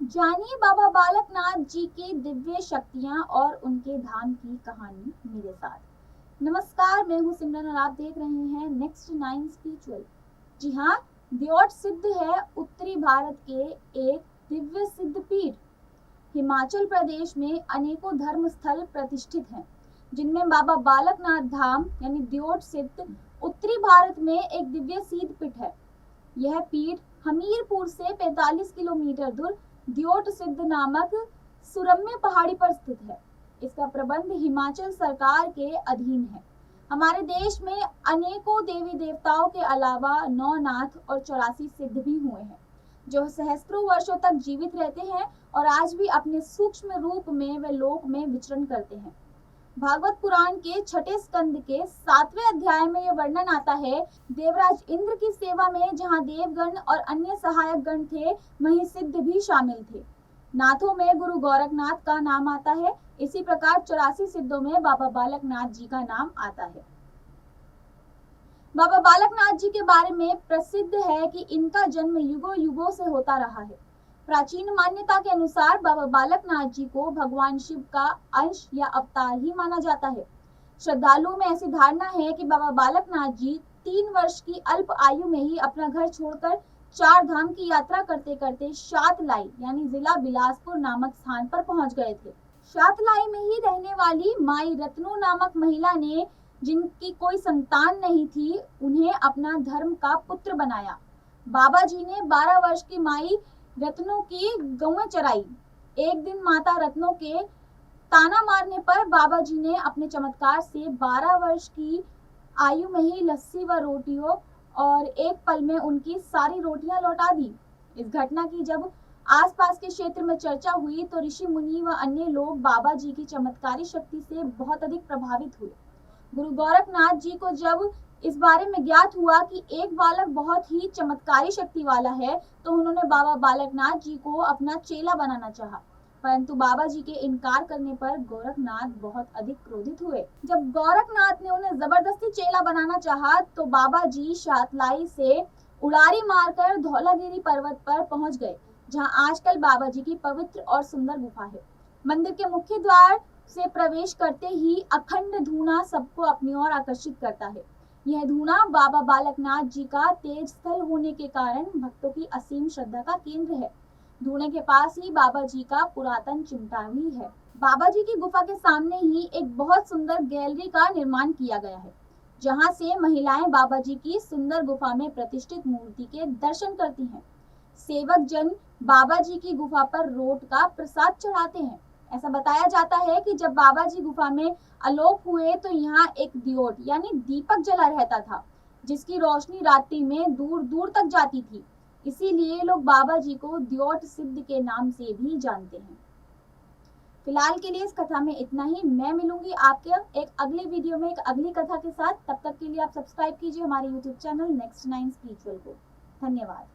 जानिए बाबा बालकनाथ जी की दिव्य शक्तियां और उनके धाम की कहानी मेरे साथ। नमस्कार, मैं हूं सिमरन और आप देख रहे हैं नेक्स्ट 9 स्पिरिचुअल। जी हाँ, दियोट सिद्ध है उत्तरी भारत के एक दिव्य सिद्ध पीठ। हिमाचल प्रदेश में अनेकों धर्म स्थल प्रतिष्ठित हैं, जिनमें बाबा बालकनाथ धाम यानी दियोट सिद्ध उत्तरी भारत में एक दिव्य सिद्ध पीठ है। यह पीठ हमीरपुर से 45 किलोमीटर दूर दियोट सिद्ध नामक सुरम्य पहाड़ी पर स्थित है। इसका प्रबंध हिमाचल सरकार के अधीन है। हमारे देश में अनेकों देवी देवताओं के अलावा 9 नाथ और 84 सिद्ध भी हुए हैं, जो सहस्त्रों वर्षों तक जीवित रहते हैं और आज भी अपने सूक्ष्म रूप में वे लोक में विचरण करते हैं। भागवत पुराण के 6ठे स्कंद के 7वें अध्याय में यह वर्णन आता है, देवराज इंद्र की सेवा में जहां देवगण और अन्य सहायक गण थे, वहीं सिद्ध भी शामिल थे। नाथों में गुरु गोरखनाथ का नाम आता है। इसी प्रकार 84 सिद्धों में बाबा बालकनाथ जी का नाम आता है। बाबा बालकनाथ जी के बारे में प्रसिद्ध है कि इनका जन्म युगों युगों से होता रहा है। प्राचीन मान्यता के अनुसार बाबा बालकनाथ जी को भगवान शिव का अंश या अवतार ही माना जाता है। श्रद्धालुओं में ऐसी धारणा है कि बाबा बालकनाथ जी 3 वर्ष की अल्प आयु में ही अपना घर छोड़कर 4 धाम की यात्रा करते करते शातलाई यानी जिला बिलासपुर नामक स्थान पर पहुंच गए थे। शातलाई में ही रहने वाली माई रत्नो नामक महिला ने, जिनकी कोई संतान नहीं थी, उन्हें अपना धर्म का पुत्र बनाया। बाबा जी ने 12 वर्ष की माई रत्नों की गौएं चराई। एक दिन माता रत्नों के ताना मारने पर बाबा जी ने अपने चमत्कार से 12 वर्ष की आयु में ही लस्सी व रोटियों और एक पल में उनकी सारी रोटियां लौटा दी। इस घटना की जब आसपास के क्षेत्र में चर्चा हुई तो ऋषि मुनि व अन्य लोग बाबा जी की चमत्कारी शक्ति से बहुत अधिक प्रभावित हुए। गुरु गोरखनाथ जी को जब इस बारे में ज्ञात हुआ कि एक बालक बहुत ही चमत्कारी शक्ति वाला है, तो उन्होंने बाबा बालकनाथ जी को अपना चेला बनाना चाहा। परंतु बाबा जी के इनकार करने पर गोरखनाथ बहुत अधिक क्रोधित हुए। जब गोरखनाथ ने उन्हें जबरदस्ती चेला बनाना चाहा, तो बाबा जी शातलाई से उड़ारी मारकर धौलागिरी पर्वत पर पहुंच गए, जहां आजकल बाबा जी की पवित्र और सुंदर गुफा है। मंदिर के मुख्य द्वार से प्रवेश करते ही अखंड धूना सबको अपनी ओर आकर्षित करता है। यह धूना बाबा बालकनाथ जी का तेज स्थल होने के कारण भक्तों की असीम श्रद्धा का केंद्र है। धूने के पास ही बाबा जी का पुरातन चिमटा भी है। बाबा जी की गुफा के सामने ही एक बहुत सुंदर गैलरी का निर्माण किया गया है, जहां से महिलाएं बाबा जी की सुंदर गुफा में प्रतिष्ठित मूर्ति के दर्शन करती हैं। सेवक जन बाबा जी की गुफा पर रोट का प्रसाद चढ़ाते हैं। ऐसा बताया जाता है कि जब बाबा जी गुफा में अलोप हुए तो यहाँ एक दियोट यानी दीपक जला रहता था, जिसकी रोशनी रात्रि में दूर दूर तक जाती थी। इसीलिए लोग बाबा जी को दियोट सिद्ध के नाम से भी जानते हैं। फिलहाल के लिए इस कथा में इतना ही। मैं मिलूंगी आपके एक अगले वीडियो में एक अगली कथा के साथ। तब तक के लिए आप सब्सक्राइब कीजिए हमारे यूट्यूब चैनल नेक्स्ट 9 स्पिरिचुअल को। धन्यवाद।